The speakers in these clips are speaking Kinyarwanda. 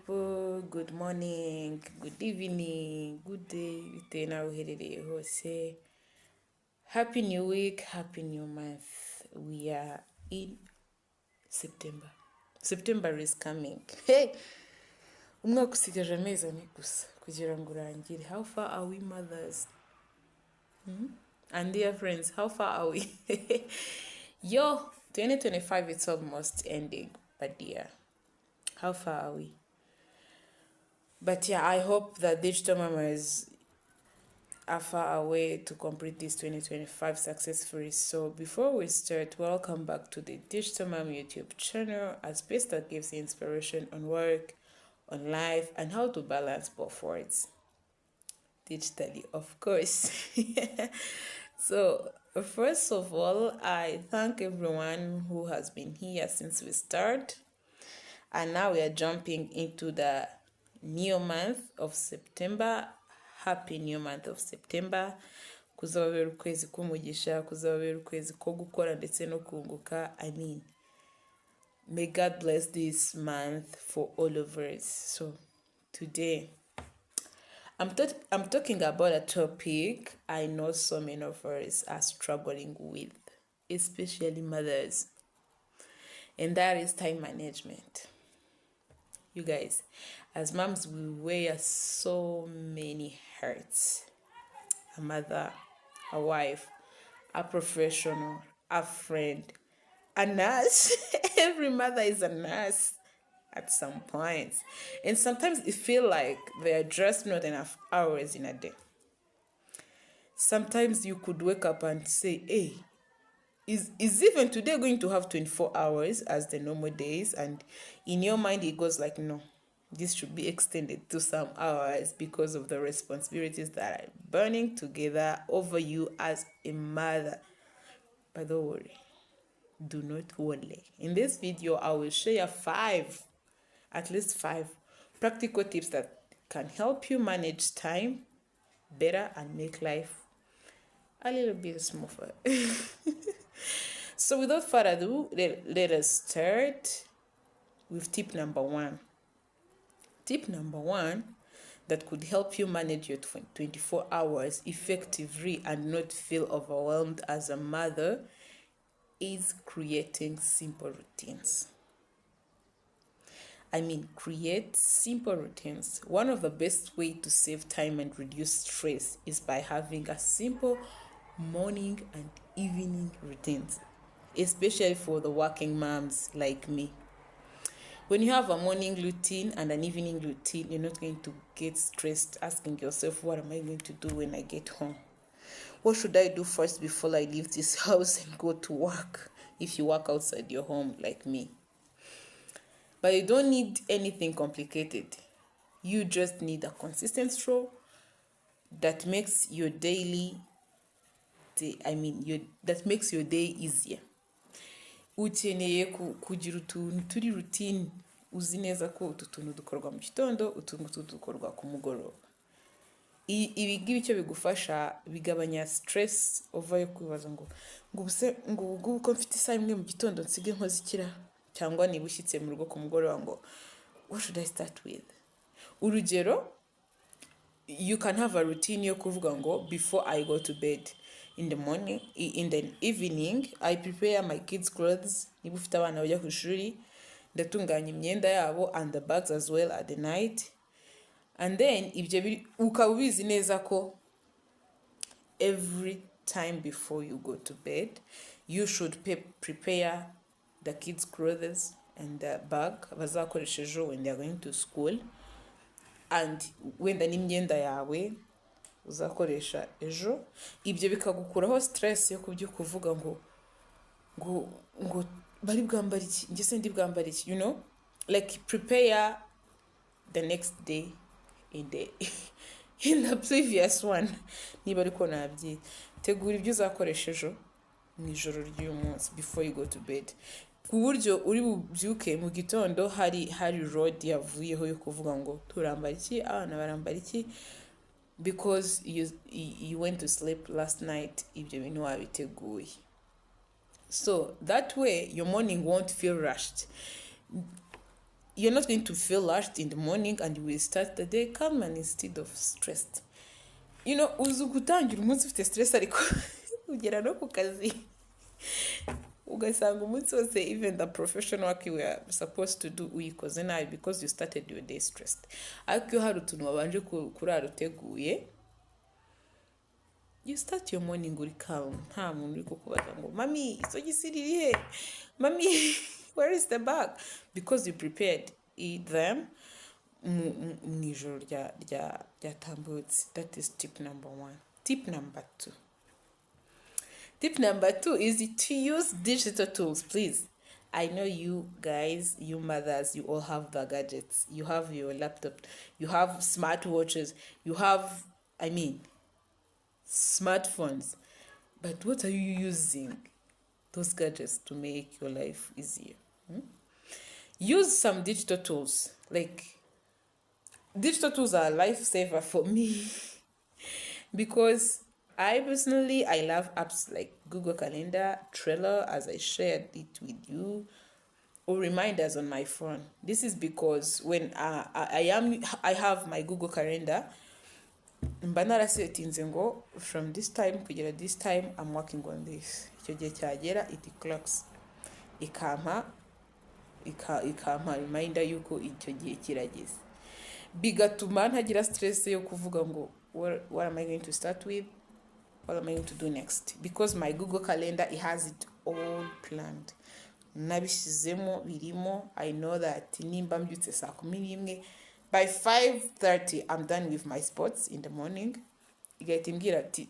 people, good morning, good evening, good day, bitewe nawe uherereye hose. Happy new week, happy new month. We are in September. September is coming. Hey! Umwaka usigaje amezi ane gusa kugira ngo urangire. How far are we, mothers? And dear friends, how far are we? Yo, 2025 is almost ending, but dear, how far are we? But yeah, I hope that digital mamas are far away to complete this 2025 successfully. So before we start, welcome back to the Digital Mom YouTube channel, a space that gives you inspiration on work, on life, and how to balance both worlds. Digitally, of course. So first of all, I thank everyone who has been here since we start. And now we are jumping into the new month of September. Happy new month of September. Kuzababera ukwezi k'umugisha, kuzababera ukwezi ko gukora ndetse no kunguka. I mean, may God bless this month for all of us. So today, I'm talking about a topic I know so many of us are struggling with, especially mothers, and that is time management. You guys, as moms, we wear so many hats. A mother, a wife, a professional, a friend, a nurse. Every mother is a nurse at some points. And sometimes it feels like there are just not enough hours in a day. Sometimes you could wake up and say, hey, is even today going to have 24 hours as the normal days? And in your mind, it goes like, no, this should be extended to some hours because of the responsibilities that are burning together over you as a mother. But don't worry, do not worry. In this video, I will share at least five practical tips that can help you manage time better and make life a little bit smoother. So without further ado, let us start with tip number one. Tip number one that could help you manage your 24 hours effectively and not feel overwhelmed as a mother is creating simple routines. Create simple routines. One of the best ways to save time and reduce stress is by having a simple morning and evening routines, especially for the working moms like me. When you have a morning routine and an evening routine, you're not going to get stressed asking yourself, what am I going to do when I get home? What should I do first before I leave this house and go to work if you work outside your home like me? But you don't need anything complicated. You just need a consistent flow that makes your that makes your day easier. Ukeneye kugira utuntu turi routine, uzi neza ko utu tuntu dukorwa mu gitondo, utu ngutu dukorwa ku mugoroba. Ibi ngibi icyo bigufasha bigabanya stress over yo kwibaza ngo uko mfite isaha imwe mu gitondo nsige nkoze ikira, cyangwa niba ushyitse mu rugo ku mugoroba ngo what should I start with? Urugero, you can have a routine yo kuvuga ngo before I go to bed in the morning, in the evening, I prepare my kids' clothes. Niba ufite abana bajya ku ishuri, ndatunganya imyenda yabo and the bags as well at the night. And then ibyo ukaba ubizi neza ko every time before you go to bed, you should prepare the kids' clothes and the bag bazakoresha ejo when they are going to school. And wenda n'imyenda yawe uzakoresha ejo, ibyo bikagukuraho stress yo kubyo kuvuga ngo bari bwambara iki, njye se ndi bwambara iki, you know, like prepare the next day in the previous one. Niba ariko nabyita, tegura ibyo uzakoresha ejo mu ijoro ry'uyu munsi before you go to bed, ku buryo uri bubyuke mu gitondo hari road yavuyeho yo kuvuga ngo turambara iki, abana barambara iki, because you went to sleep last night ibyo bintu wabiteguye. So that way your morning won't feel rushed. you're not going to feel rushed in the morning, and you will start the day calm and instead of stressed. Uzi gutangira umunsi ufite stress, ariko ugera no ku kazi ugasanga umunsi wose even the professional work you were supposed to do uyikoze nabi because you started your day stressed. Ariko iyo hari utuntu wabanje kurara uteguye, you start your morning uri calm, nta muntu uri kukubaza ngo mami isogisi riri he, mami where is the bag, because you prepared them mu ijoro ryatambutse. That is tip number 1. Tip number 2 is to use digital tools. Please, I know you guys, you mothers, you all have the gadgets. You have your laptop, you have smartwatches, you have, smartphones. But what are you using those gadgets to make your life easier? Use some digital tools. Like, digital tools are a lifesaver for me because I love apps like Google Calendar, Trello, as I shared it with you, or reminders on my phone. This is because when I have my Google Calendar, mba narasetinze ngo from this time kugera this time I'm working on this. Icyo gihe cyagera it clocks, ikampa reminder yuko icyo gihe kirageze, bigatuma ntagira stress yo kuvuga ngo what am I going to start with, what am I going to do next, because my Google Calendar, it has it all planned. Nabishizemo birimo. I know that nimba mbyutse saa 11, by 5:30 I'm done with my sports in the morning. Igahita imbwira ati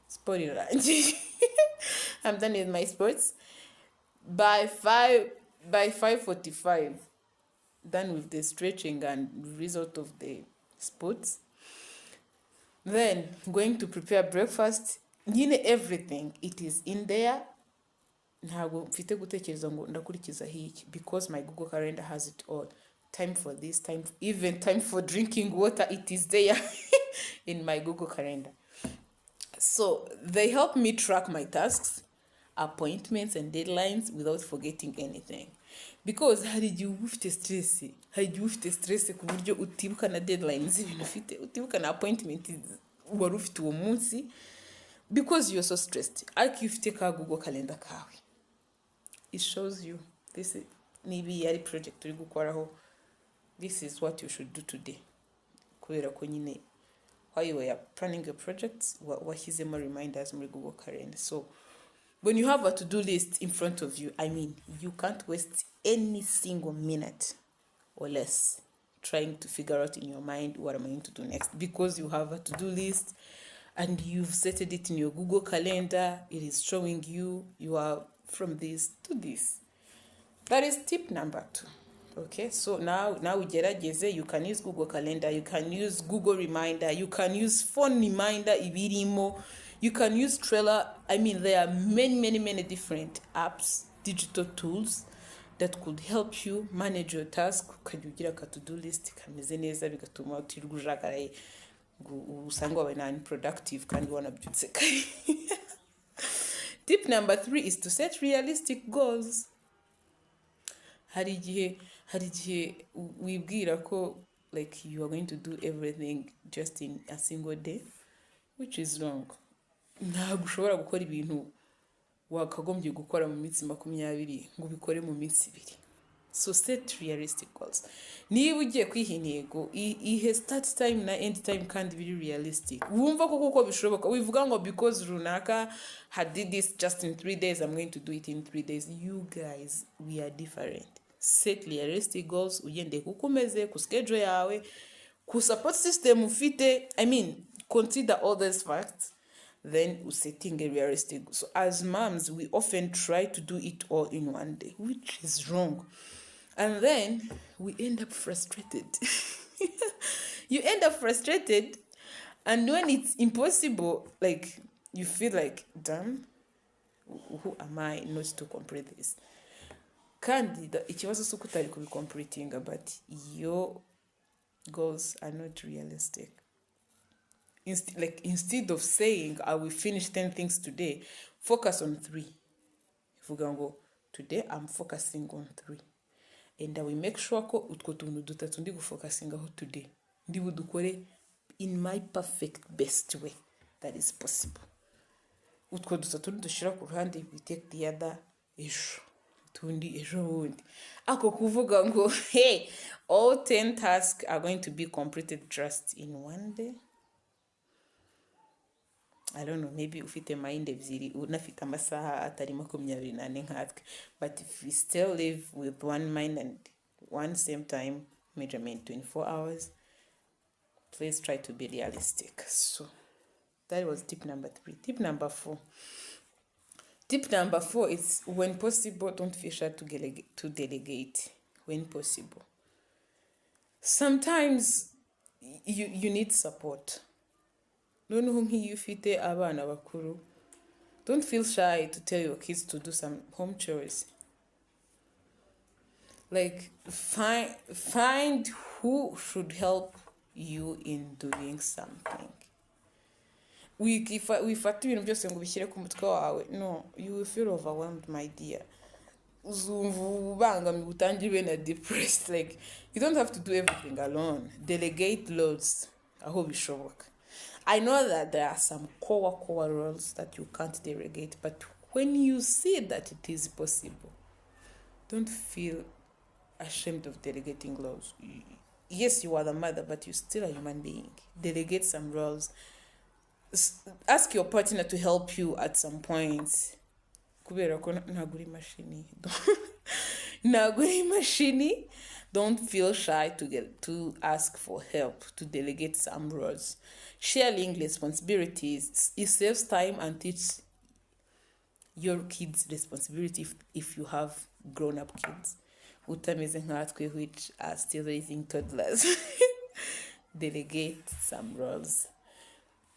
sport irarangiye. I'm done with my sports by 5:45, done with the stretching and result of the sports. Then going to prepare breakfast. Everything, it is in there. Ntabwo mfite gutekereza ngo ndakurikiza hiki, because my Google Calendar has it all. Time for this, even time for drinking water, it is there in my Google Calendar. So they help me track my tasks, appointments and deadlines without forgetting anything. Because hari igihe uba ufite stress ku buryo utibuka na deadlines ibintu ufite, utibuka na appointment wari ufite uwo munsi, because you're so stressed. Ariko ufite ka Google Calendar kawe, it shows you this is maybe yari project uri gukoraho, this is what you should do today. Kubera ko nyine while you were planning your projects, washyizemo reminders muri Google Calendar. So when you have a to-do list in front of you, you can't waste any single minute or less trying to figure out in your mind what am I going to do next, because you have a to-do list and you've set it in your Google Calendar. It is showing you are from this to this. That is tip number 2. Okay, so now ugerageze, you can use Google Calendar, you can use Google Reminder, you can use phone reminder ibirimo, you can use Trello. There are many different apps, digital tools that could help you manage your task. Ukajya ugira ka to-do list kameze neza, bigatuma utirirwa ujagaraye usanga wabaye na unproductive kandi wanabyutse kare. Tip number 3 is to set realistic goals. Hari igihe wibwira ko like you are going to do everything just in a single day, which is wrong. Ntabwo ushobora gukora ibintu wakagombye gukora mu minsi 20 ngo ubikore mu minsi 2. So set realistic goals. Niba ugiye kwiha intego, ihe start time na end time kandi biri realistic. Wumva ko bishoboka. Wivuga ngo because runaka had did this just in 3 days, I'm going to do it in 3 days. You guys, we are different. Set realistic goals. Ugende kukumeze ku schedule yawe, ku support system ufite. Consider all these facts. Then setting a realistic. So as moms, we often try to do it all in one day, which is wrong. And then we end up frustrated. You end up frustrated, and when it's impossible, like you feel like, damn, who am I not to complete this? Kandi ikibazo suko utari kubicompleting, but your goals are not realistic. Instead of saying I will finish 10 things today, focus on 3. If we go today, I'm focusing on 3. and I will make sure ko utwo tuntu dutatu ndi gufocusingaho today ndi budukore in my perfect best way that is possible. Utwo dutatu dushira ku ruhande, we take the other ejo, tundi ejo bundi. Ako kuvuga ngo hey, all 10 tasks are going to be completed just in one day. I don't know, maybe ufite mind ebyiri unafite amasaha atari 24 nkatwe, but if we still live with one mind and one same time measurement 24 hours, please try to be realistic. So that was tip number 3. Tip number 4. Tip number 4 is, when possible, don't feel shy to delegate when possible. Sometimes you need support. Noneho nk'iyo ufite abana bakuru, don't feel shy to tell your kids to do some home chores. Like, find who should help you in doing something. Wifata ibintu byose ngo bishyire ku mutwe wawe, no, you will feel overwhelmed, my dear. Uzumva ubangamiwe, utangire na depressed. Like, you don't have to do everything alone. Delegate loads aho bishoboka. I know that there are some core roles that you can't delegate, but when you see that it is possible, don't feel ashamed of delegating roles. Yes, you are the mother, but you're still a human being. Delegate some roles. Ask your partner to help you at some points. Kubera ko naguri machine. Don't feel shy to ask for help, to delegate some roles. Sharing responsibilities, it saves time and teaches your kids responsibility if you have grown-up kids. Utameze nkatwe, which are still raising toddlers. Delegate some roles.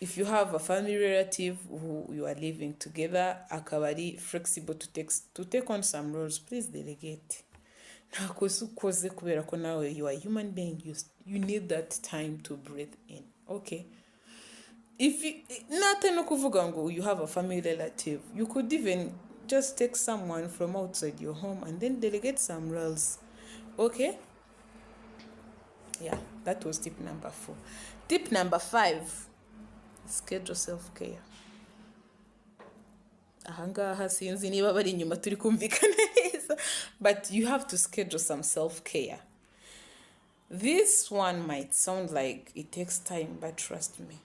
If you have a family relative who you are living together, akabari flexible to take on some roles, please delegate. Nakoze kubera ko nawe you are a human being, you need that time to breathe in. Okay. If you nothing no kuvuga ngo you have a family relative, you could even just take someone from outside your home and then delegate some roles. Okay? Yeah, that was tip number 4. Tip number 5. Schedule self-care. Ahangaha sinzi niba bari inyuma turi kumvikana neza, but you have to schedule some self-care. This one might sound like it takes time, but trust me,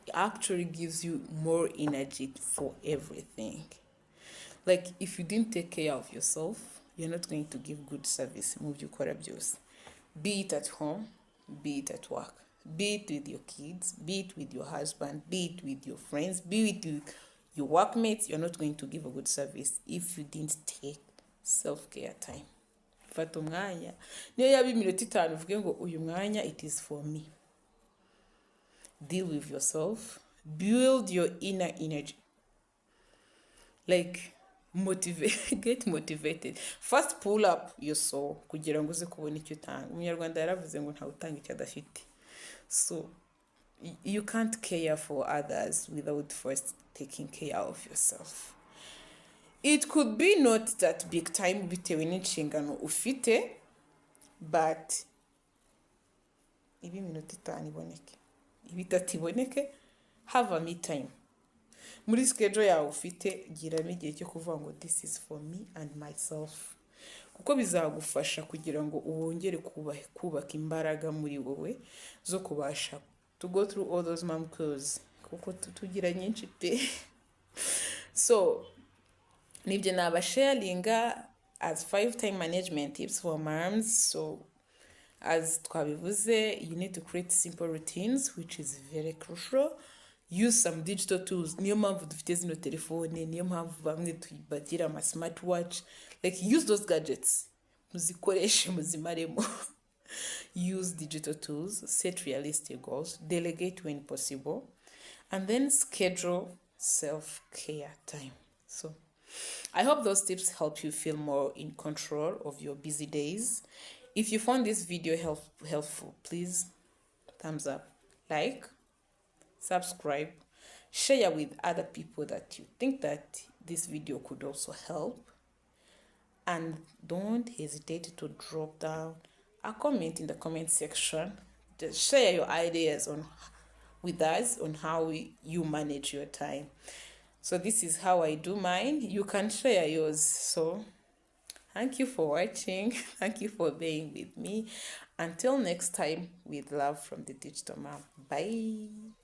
it actually gives you more energy for everything. Like, if you didn't take care of yourself, you're not going to give good service. Move your abuse. Be it at home, be it at work, be it with your kids, be it with your husband, be it with your friends, be it with your workmates. You're not going to give a good service if you didn't take self-care time. Fata umwanya, niyo yaba iminota 5 uvuge ngo uyu mwanya it is for me. Deal with yourself, build your inner energy. Like, get motivated. First pull up your soul kugira ngo uze kubona icyo utanga. Umunyarwanda yaravuze ngo nta utanga icyo adafite. So you can't care for others without first taking care of yourself. It could be not that big time bitewe n'inshingano ufite, but ibi minota 5 iboneke, ibi 3 iboneke, have a me time. Muri schedule yawe ufite giramo igihe cyo kuvuga ngo this is for me and myself, kuko bizagufasha kugira ngo uwongere kubaka imbaraga muri wowe zo kubasha to go through all those mom calls, kuko tugira nyinshi pe. So nibyo nabasharinga as 5 time management tips for moms. So as twabivuze, you need to create simple routines, which is very crucial. Use some digital tools. Niyo mpamvu dufite zino telefone, niyo mpamvu bamwe tubagira ama smartwatch. Like, use those gadgets. Muzikoreshe muzimaremo. Use digital tools, set realistic goals, delegate when possible, and then schedule self-care time. So I hope those tips help you feel more in control of your busy days. If you found this video helpful, please thumbs up, like, subscribe, share with other people that you think that this video could also help. And don't hesitate to drop down a comment in the comment section. Just share your ideas on with us on how you manage your time. So this is how I do mine. You can share yours. So thank you for watching. Thank you for being with me. Until next time, with love from the Digital Mom. Bye.